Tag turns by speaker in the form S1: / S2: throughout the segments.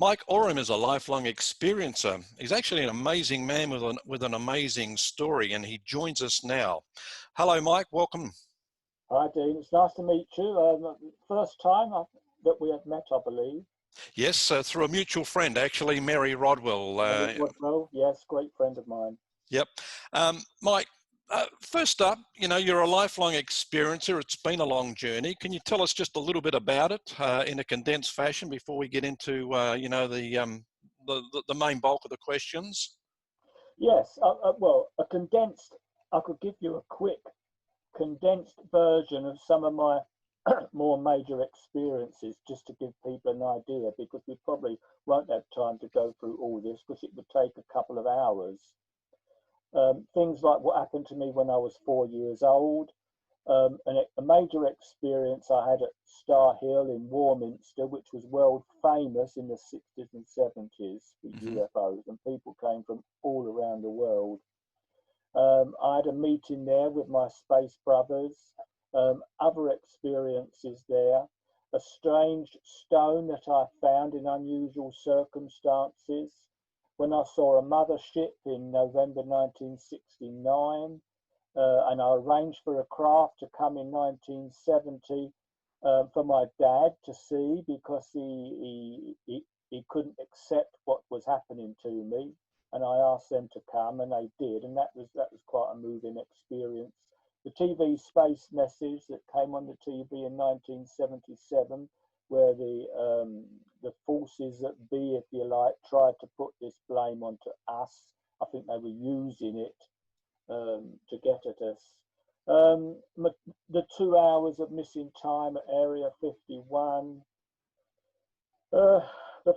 S1: Mike Oram is a lifelong experiencer. He's actually an amazing man with an amazing story, and he joins us now. Hello, Mike. Welcome.
S2: Hi, Dean. It's nice to meet you. First time that we have met, I believe.
S1: Yes, through a mutual friend, actually, Mary Rodwell.
S2: Mary Rodwell, yes, great friend of mine.
S1: Yep. Mike, first up, you're a lifelong experiencer. It's been a long journey. Can you tell us just a little bit about it in a condensed fashion before we get into, the main bulk of the questions?
S2: Yes, I could give you a quick condensed version of some of my more major experiences just to give people an idea, because we probably won't have time to go through all this because it would take a couple of hours. Things like what happened to me when I was 4 years old, a major experience I had at Starchild in Warminster, which was world famous in the 60s and 70s for UFOs, and people came from all around the world. I had a meeting there with my space brothers, other experiences there, a strange stone that I found in unusual circumstances, when I saw a mothership in November 1969, and I arranged for a craft to come in 1970 for my dad to see, because he couldn't accept what was happening to me. And I asked them to come, and they did, and that was quite a moving experience. The TV space message that came on the TV in 1977, where the forces that be, if you like, tried to put this blame onto us. I think they were using it to get at us. The 2 hours of missing time at Area 51. The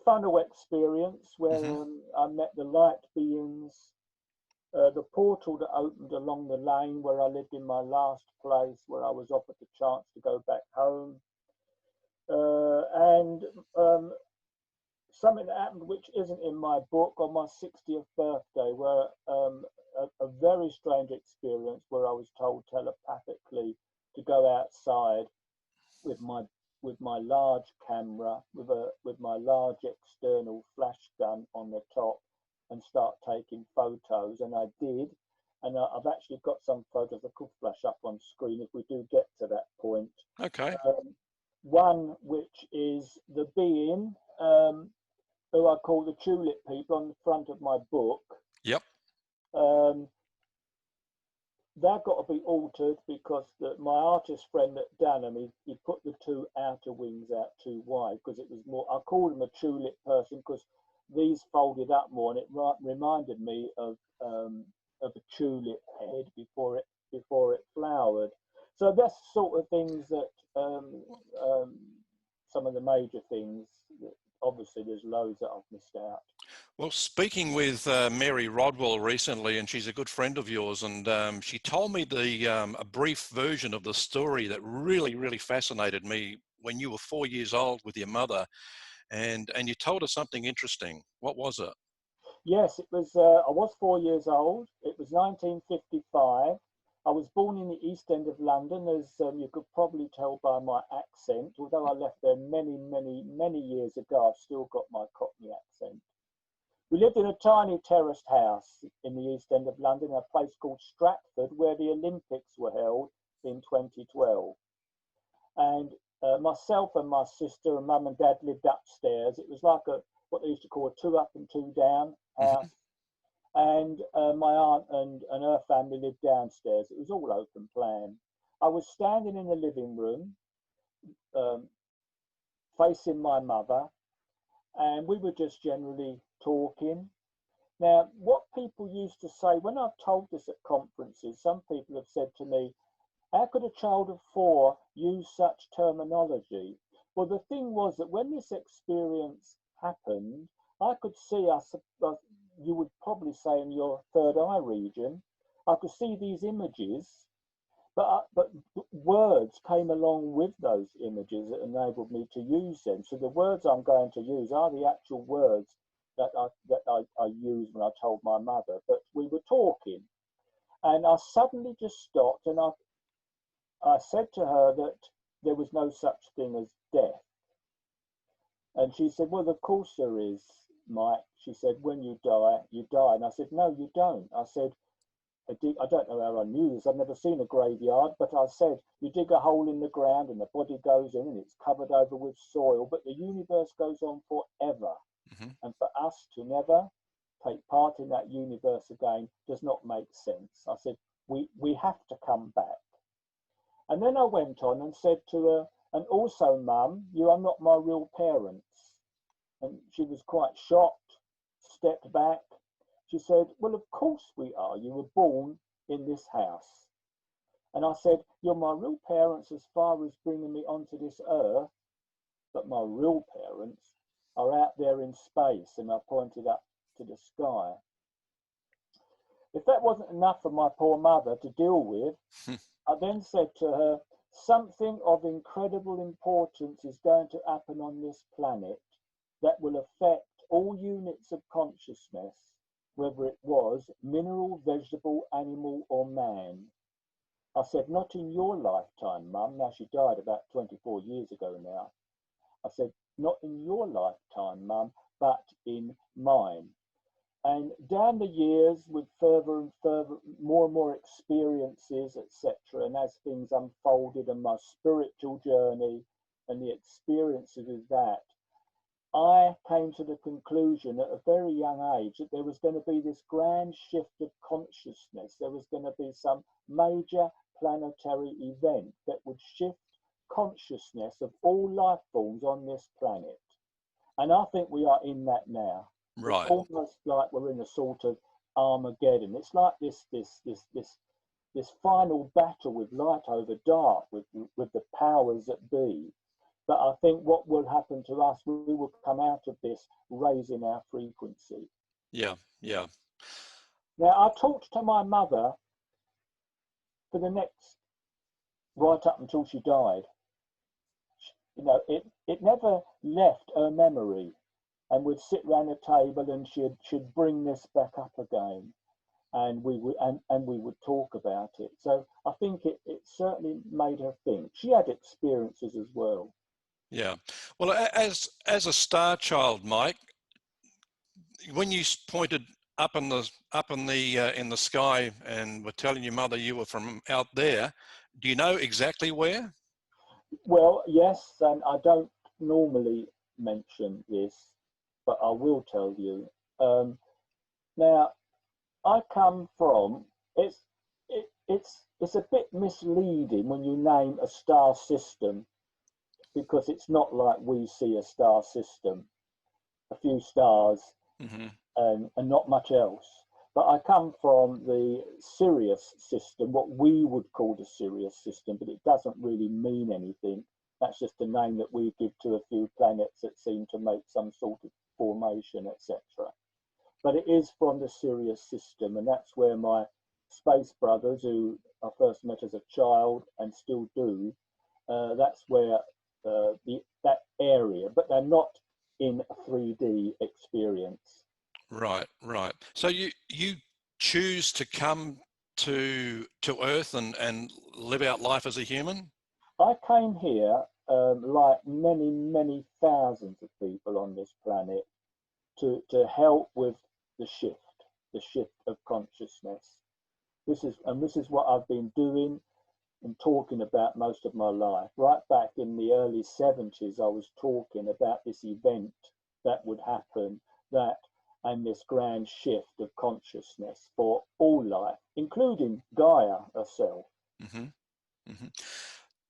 S2: funnel experience where I met the light beings, the portal that opened along the lane where I lived in my last place, where I was offered the chance to go back home, and something that happened which isn't in my book on my 60th birthday, where a very strange experience where I was told telepathically to go outside with my large camera, with my large external flash gun on the top, and start taking photos, and I did, and I've actually got some photos that could flash up on screen if we do get to that point.
S1: Okay.
S2: One which is the being who I call the tulip people on the front of my book.
S1: Yep.
S2: That got to be altered because my artist friend that done them, he put the two outer wings out too wide, because it was more, I called him a tulip person because these folded up more, and it reminded me of a tulip head before it flowered. So that's sort of things that some of the major things. Obviously, there's loads that I've missed out.
S1: Well, speaking with Mary Rodwell recently, and she's a good friend of yours, and she told me a brief version of the story that really, really fascinated me when you were 4 years old with your mother, and you told us something interesting. What was it?
S2: Yes, it was. I was 4 years old. It was 1955. I was born in the East End of London, as you could probably tell by my accent. Although I left there many, many, many years ago, I've still got my Cockney accent. We lived in a tiny terraced house in the East End of London, a place called Stratford, where the Olympics were held in 2012. And myself and my sister and mum and dad lived upstairs. It was like what they used to call a 2 up and 2 down house. And my aunt and her family lived downstairs. It was all open plan. I was standing in the living room, facing my mother, and we were just generally talking. Now, what people used to say, when I've told this at conferences, some people have said to me, how could a child of 4 use such terminology? Well, the thing was that when this experience happened, I could see us, you would probably say in your third eye region, I could see these images, but words came along with those images that enabled me to use them. So the words I'm going to use are the actual words that I used when I told my mother. But we were talking, and I suddenly just stopped, and I said to her that there was no such thing as death. And she said, well, of course there is, Mike. She said, when you die, you die. And I said, no, you don't. I said, I don't know how I knew this. I've never seen a graveyard, but I said, you dig a hole in the ground and the body goes in and it's covered over with soil, but the universe goes on forever.
S1: Mm-hmm.
S2: And for us to never take part in that universe again does not make sense. I said, we have to come back. And then I went on and said to her, and also, Mum, you are not my real parents. And she was quite shocked, stepped back. She said, well, of course we are. You were born in this house. And I said, you're my real parents as far as bringing me onto this earth, but my real parents are out there in space. And I pointed up to the sky. If that wasn't enough for my poor mother to deal with, I then said to her, something of incredible importance is going to happen on this planet that will affect all units of consciousness, whether it was mineral, vegetable, animal, or man. I said, not in your lifetime, Mum. Now, she died about 24 years ago now. I said, not in your lifetime, Mum, but in mine. And down the years, with further and further, more and more experiences, etc., and as things unfolded and my spiritual journey and the experiences of that, I came to the conclusion at a very young age that there was going to be this grand shift of consciousness. There was going to be some major planetary event that would shift consciousness of all life forms on this planet. And I think we are in that now.
S1: Right.
S2: It's almost like we're in a sort of Armageddon. It's like this final battle with light over dark, with the powers that be. But I think what will happen to us, we will come out of this raising our frequency.
S1: Yeah, yeah.
S2: Now, I talked to my mother for the next, right up until she died. You know, it never left her memory. And we'd sit round a table and she'd bring this back up again. And we would talk about it. So I think it certainly made her think. She had experiences as well.
S1: Yeah. Well, as a star child, Mike, when you pointed up in the sky and were telling your mother you were from out there, do you know exactly where?
S2: Well, yes, and I don't normally mention this, but I will tell you. Now, I come from. It's a bit misleading when you name a star system, because it's not like we see a star system, a few stars,
S1: Mm-hmm.
S2: and not much else. But I come from the Sirius system, what we would call the Sirius system, but it doesn't really mean anything. That's just a name that we give to a few planets that seem to make some sort of formation, etc. But it is from the Sirius system, and that's where my space brothers, who I first met as a child and still do, that's where that area, but they're not in a 3D experience.
S1: Right, right. So you choose to come to Earth and live out life as a human?
S2: I came here, like many thousands of people on this planet, to help with the shift of consciousness. This is what I've been doing and talking about most of my life. Right back in the early 70s, I was talking about this event that would happen, and this grand shift of consciousness for all life, including Gaia herself.
S1: Mm-hmm. Mm-hmm.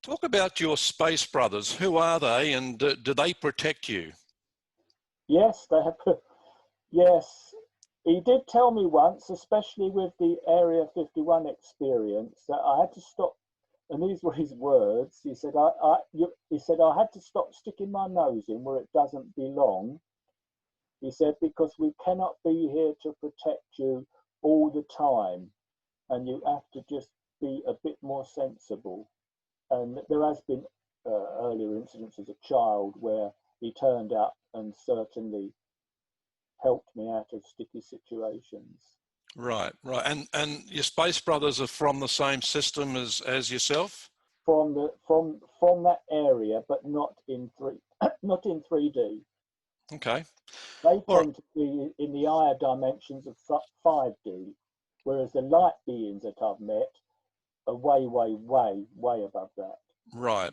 S1: Talk about your space brothers. Who are they, and do they protect you?
S2: Yes, they have. Yes, he did tell me once, especially with the Area 51 experience, that I had to stop. And these were his words. He said, he said, I had to stop sticking my nose in where it doesn't belong. He said, because we cannot be here to protect you all the time, and you have to just be a bit more sensible. And there has been earlier incidents as a child where he turned up and certainly helped me out of sticky situations.
S1: Right, right. And your space brothers are from the same system as yourself?
S2: from that area, but not in not in 3D.
S1: Okay.
S2: They
S1: All right.
S2: tend to be in the higher dimensions of 5D, whereas the light beings that I've met are way, way, way, way above that.
S1: Right.